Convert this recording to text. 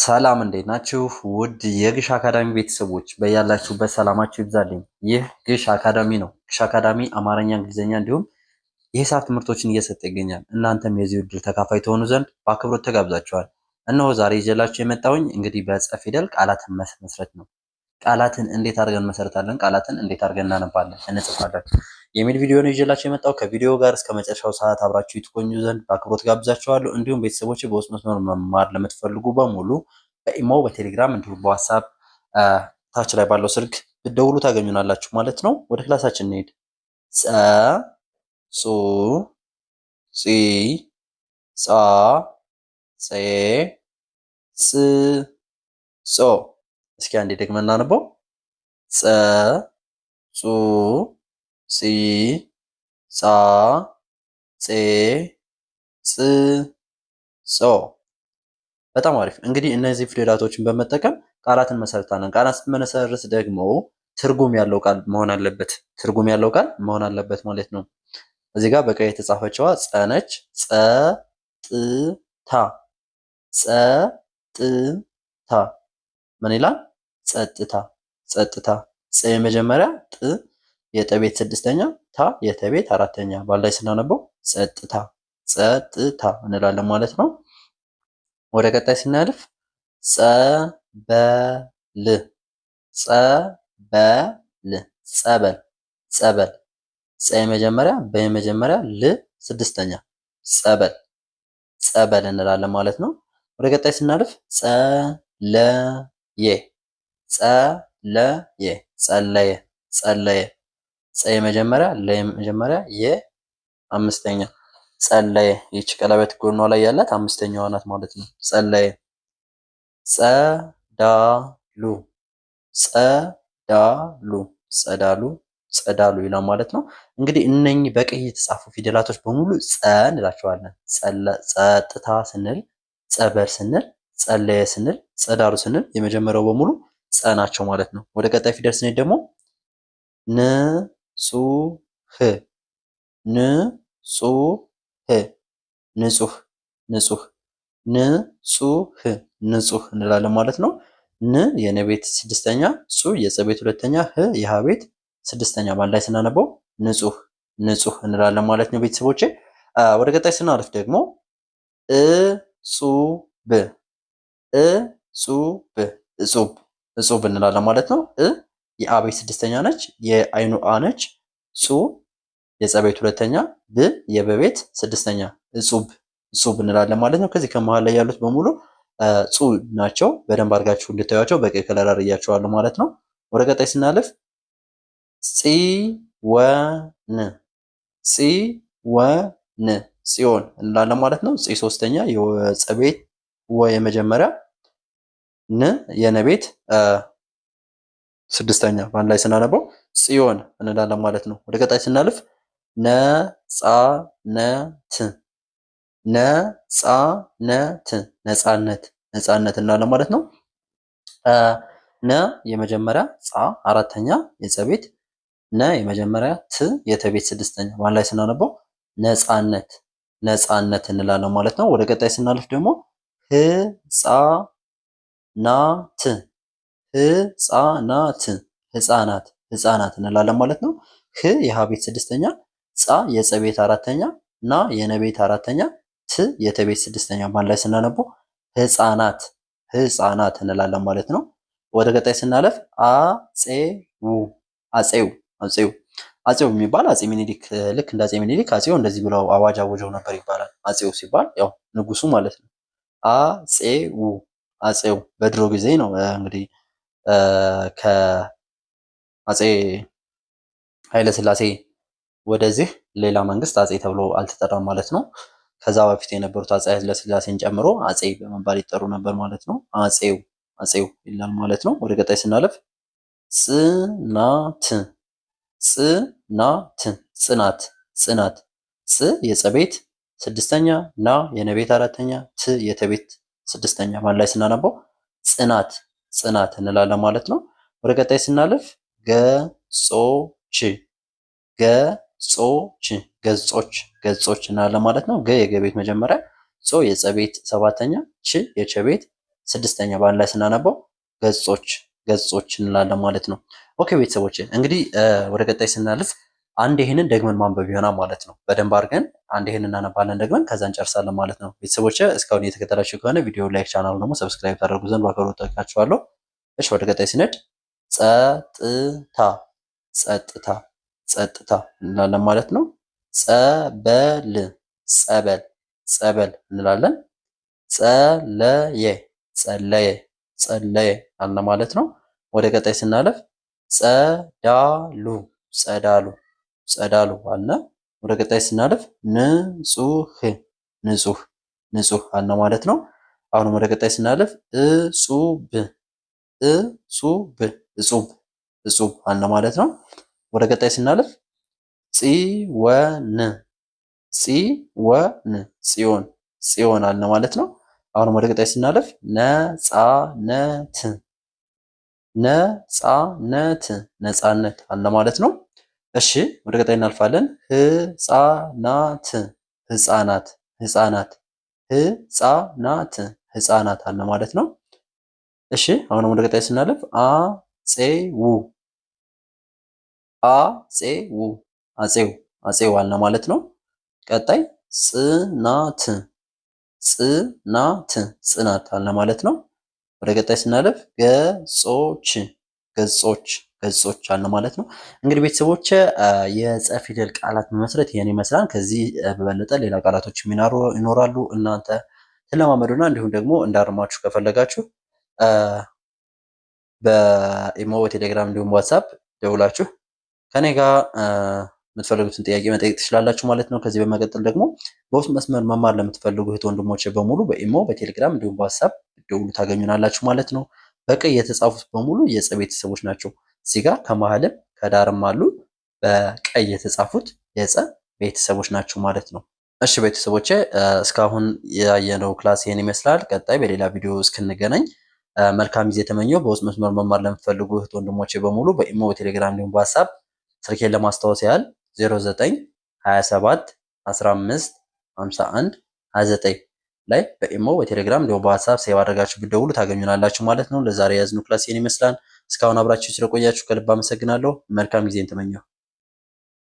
ሰላም እንዴት ናችሁ? ውድ የግሽ አካዳሚ ቤተሰቦች በያላችሁበት ሰላማችሁ ይብዛልኝ። ይህ ግሽ አካዳሚ ነው። ግሽ አካዳሚ አማርኛ፣ እንግሊዝኛ እንዲሁም የሂሳብ ትምህርቶችን እየሰጠ ይገኛል። እናንተም የዚህ ዕድል ተካፋይ ትሆኑ ዘንድ በአክብሮት ተጋብዛችኋል። እነሆ ዛሬ ይዤላችሁ የመጣሁኝ እንግዲህ በፀ ፊደል ቃላትን መስረት ነው። ቃላትን እንዴት አድርገን እንመሰርታለን፣ ቃላትን እንዴት አድርገን እናነባለን፣ እንጽፋለን የሚል ቪዲዮ ነው ይዤላችሁ የመጣው። ከቪዲዮ ጋር እስከ መጨረሻው ሰዓት አብራችሁ ይትቆዩ ዘንድ በአክብሮት ጋብዛችኋለሁ። እንዲሁም ቤተሰቦች በውስጥ መስመር መማር ለምትፈልጉ በሙሉ በኢሞ፣ በቴሌግራም እንዲሁም በዋትስአፕ ታች ላይ ባለው ስልክ ብትደውሉ ታገኙናላችሁ ማለት ነው። ወደ ክላሳችን እንሄድ። ጸ ጹ ጺ ጻ ጼ ጽ ጾ። እስኪ አንዴ ደግመን እናነበው። ጸ ጹ ጺ ጻ ጼ ጽ ጾ። በጣም አሪፍ። እንግዲህ እነዚህ ፊደላቶችን በመጠቀም ቃላትን መሰርታለን። ቃላት ስትመሰርት ደግሞ ትርጉም ያለው ቃል መሆን አለበት። ትርጉም ያለው ቃል መሆን አለበት ማለት ነው። እዚህ ጋር በቀይ የተጻፈችዋ ጸ ነች። ጸ ጥ ታ ጸ ጥ ታ ምን ይላል? ጸጥታ ጸጥታ። ጸ የመጀመሪያ፣ ጥ የጠቤት ስድስተኛ፣ ታ የተቤት አራተኛ። ባላይ ስናነበው ጸጥታ ጸጥታ እንላለን ማለት ነው። ወደ ቀጣይ ስናልፍ ጸበል ጸበል ጸበል ጸበል። ጸ የመጀመሪያ፣ በየመጀመሪያ፣ ል ስድስተኛ። ጸበል ጸበል እንላለን ማለት ነው። ወደ ቀጣይ ስናልፍ ጸለየ ጸለየ ጸለየ ጸለየ። ጸ የመጀመሪያ፣ ለ የመጀመሪያ፣ የ አምስተኛ። ጸለየ። ይቺ ቀለበት ጎኗ ላይ ያላት አምስተኛዋ ናት ማለት ነው። ጸለየ። ጸዳሉ ጸዳሉ ጸዳሉ ጸዳሉ ይላል ማለት ነው። እንግዲህ እነኚህ በቀይ የተጻፉ ፊደላቶች በሙሉ ጸ እንላቸዋለን። ጸጥታ ስንል፣ ጸበል ስንል፣ ጸለየ ስንል፣ ጸዳሉ ስንል የመጀመሪያው በሙሉ ጸ ናቸው ማለት ነው። ወደ ቀጣይ ፊደል ስንሄድ ደግሞ ንጹህ ንጹህ ንጹህ ንጹህ ንጹህ ንጹህ እንላለን ማለት ነው። ን የነ ቤት ስድስተኛ፣ ጹ የጸ ቤት ሁለተኛ፣ ህ የሀ ቤት ስድስተኛ። በአንድ ላይ ስናነበው ንጹህ ንጹህ እንላለን ማለት ነው ቤተሰቦቼ። ወደ ቀጣይ ስናልፍ ደግሞ እጹብ እጹብ እጹብ እጹብ እንላለን ማለት ነው። የአ ቤት ስድስተኛ ነች፣ የአይኑ አ ነች። ጹ የጸ ቤት ሁለተኛ፣ ብ የበቤት ስድስተኛ። እጹብ እጹብ እንላለን ማለት ነው። ከዚህ ከመሃል ላይ ያሉት በሙሉ ጹ ናቸው። በደንብ አድርጋችሁ እንድታዩቸው በቀይ ከለር አርያቸዋለሁ ማለት ነው። ወደ ቀጣይ ስናልፍ ፂወን ፂወን ጽዮን እንላለን ማለት ነው። ፂ ሶስተኛ፣ የጸ ቤት ወ የመጀመሪያ፣ ን የነ ቤት ስድስተኛ። በአንድ ላይ ስናነበው ጽዮን እንላለን ማለት ነው። ወደ ቀጣይ ስናልፍ ነጻነት ነጻነት ነጻነት ነጻነት እንላለን ማለት ነው። ነ የመጀመሪያ፣ ጻ አራተኛ የጸ ቤት፣ ነ የመጀመሪያ፣ ት የተቤት ስድስተኛ። በአንድ ላይ ስናነበው ነጻነት ነጻነት እንላለን ማለት ነው። ወደ ቀጣይ ስናልፍ ደግሞ ህጻናት ህጻናት ህጻናት ህጻናት እንላለን ማለት ነው። ህ የሀ ቤት ስድስተኛ፣ ጻ የጸ ቤት አራተኛ፣ ና የነ ቤት አራተኛ፣ ት የተቤት ስድስተኛ። በአንድ ላይ ስናነበው ህጻናት ህጻናት እንላለን ማለት ነው። ወደ ቀጣይ ስናለፍ አጼው አጼው አጼው አጼው የሚባል አጼ ሚኒሊክ፣ ልክ እንደ አጼ ሚኒሊክ አጼው እንደዚህ ብለው አዋጅ አውጀው ነበር ይባላል። አጼው ሲባል ያው ንጉሱ ማለት ነው። አጼው አጼው በድሮ ጊዜ ነው እንግዲህ ከአጼ ኃይለስላሴ ወደዚህ ሌላ መንግስት አጼ ተብሎ አልተጠራም ማለት ነው። ከዛ በፊት የነበሩት አጼ ኃይለስላሴን ጨምሮ አጼ በመባል ይጠሩ ነበር ማለት ነው። አጼው አጼው ይላል ማለት ነው። ወደ ቀጣይ ስናለፍ ጽናት ጽናት ጽናት ጽናት ጽ የጸ ቤት ስድስተኛ፣ ና የነ ቤት አራተኛ፣ ት የተቤት ስድስተኛ። በአንድ ላይ ስናነበው ጽናት ጽናት እንላለን ማለት ነው። ወደ ቀጣይ ስናልፍ ገጾች ገጾች ገጾች ገጾች እንላለን ማለት ነው። ገ የገ ቤት መጀመሪያ፣ ጾ የጸ ቤት ሰባተኛ፣ ች የቸ ቤት ስድስተኛ በአንድ ላይ ስናነበው ገጾች ገጾች እንላለን ማለት ነው። ኦኬ ቤተሰቦች እንግዲህ ወደ ቀጣይ ስናልፍ አንድ ይህንን ደግመን ማንበብ ይሆናል ማለት ነው። በደንብ አድርገን አንድ ይህንን እናነባለን ደግመን ከዛ እንጨርሳለን ማለት ነው። ቤተሰቦች እስካሁን እየተከተላችሁ ከሆነ ቪዲዮ ላይክ፣ ቻናሉ ደግሞ ሰብስክራይብ ታደርጉ ዘንድ በአክብሮት ጠይቃችኋለሁ። እሺ ወደ ቀጣይ ስንሄድ ጸጥታ ጸጥታ ጸጥታ እንላለን ማለት ነው። ጸበል ጸበል ጸበል እንላለን። ጸለየ ጸለየ ጸለየ አለ ማለት ነው። ወደ ቀጣይ ስናለፍ ጸዳሉ ጸዳሉ ጸዳሉ አለ። ወደ ቀጣይ ስናለፍ ንጹህ ንጹህ ንጹህ አለ ማለት ነው። አሁንም ወደ ቀጣይ ስናለፍ እጹብ እጹብ እጹብ እጹብ አለ ማለት ነው። ወደ ቀጣይ ስናለፍ ጽወን ጽወን ጽዮን ጽዮን አለ ማለት ነው። አሁንም ወደ ቀጣይ ስናለፍ ነጻነት ነጻነት ነጻነት አለ ማለት ነው። እሺ ወደ ቀጣይ እናልፋለን። ህፃናት ህፃናት ህፃናት ህፃናት ህፃናት አለ ማለት ነው። እሺ አሁንም ወደ ቀጣይ ስናለፍ አፄው አፄው አፄው አፄው አለ ማለት ነው። ቀጣይ ጽናት ጽናት ጽናት አለ ማለት ነው። ወደ ቀጣይ ስናለፍ ገጾች ገጾች ገጾች አለ ማለት ነው። እንግዲህ ቤተሰቦች የጸ ፊደል ቃላት መመስረት ይሄን ይመስላል። ከዚህ በበለጠ ሌላ ቃላቶች ይኖራሉ። እናንተ ተለማመዱና እንዲሁም ደግሞ እንዳርማችሁ ከፈለጋችሁ በኢሞ በቴሌግራም እንዲሁም ዋትሳፕ ደውላችሁ ከኔ ጋር የምትፈልጉትን ጥያቄ መጠየቅ ትችላላችሁ ማለት ነው። ከዚህ በመቀጠል ደግሞ በውስጥ መስመር መማር ለምትፈልጉ እህት ወንድሞቼ በሙሉ በኢሞ በቴሌግራም እንዲሁም በዋትሳፕ ደውሉ ታገኙናላችሁ ማለት ነው። በቀይ የተጻፉት በሙሉ የጸ ቤተሰቦች ናቸው። እዚህ ጋር ከመሀልም ከዳርም አሉ። በቀይ የተጻፉት የጸ ቤተሰቦች ናቸው ማለት ነው። እሺ ቤተሰቦቼ እስካሁን ያየነው ክላስ ይሄን ይመስላል። ቀጣይ በሌላ ቪዲዮ እስክንገናኝ መልካም ጊዜ ተመኘው። በውስጥ መስመር መማር ለምትፈልጉ እህት ወንድሞቼ በሙሉ በኢሞ በቴሌግራም እንዲሁም በዋትሳፕ ስልኬን ለማስታወስ ያህል 09 27 15 51 29 ላይ በኢሞ በቴሌግራም እንዲሁም በዋትሳፕ ሴቭ አድርጋችሁ ብትደውሉ ታገኙናላችሁ ማለት ነው። ለዛሬ ያዝነው ክላስ ይሄን ይመስላል። እስካሁን አብራችሁ ስለቆያችሁ ከልብ አመሰግናለሁ። መልካም ጊዜን ተመኘሁ።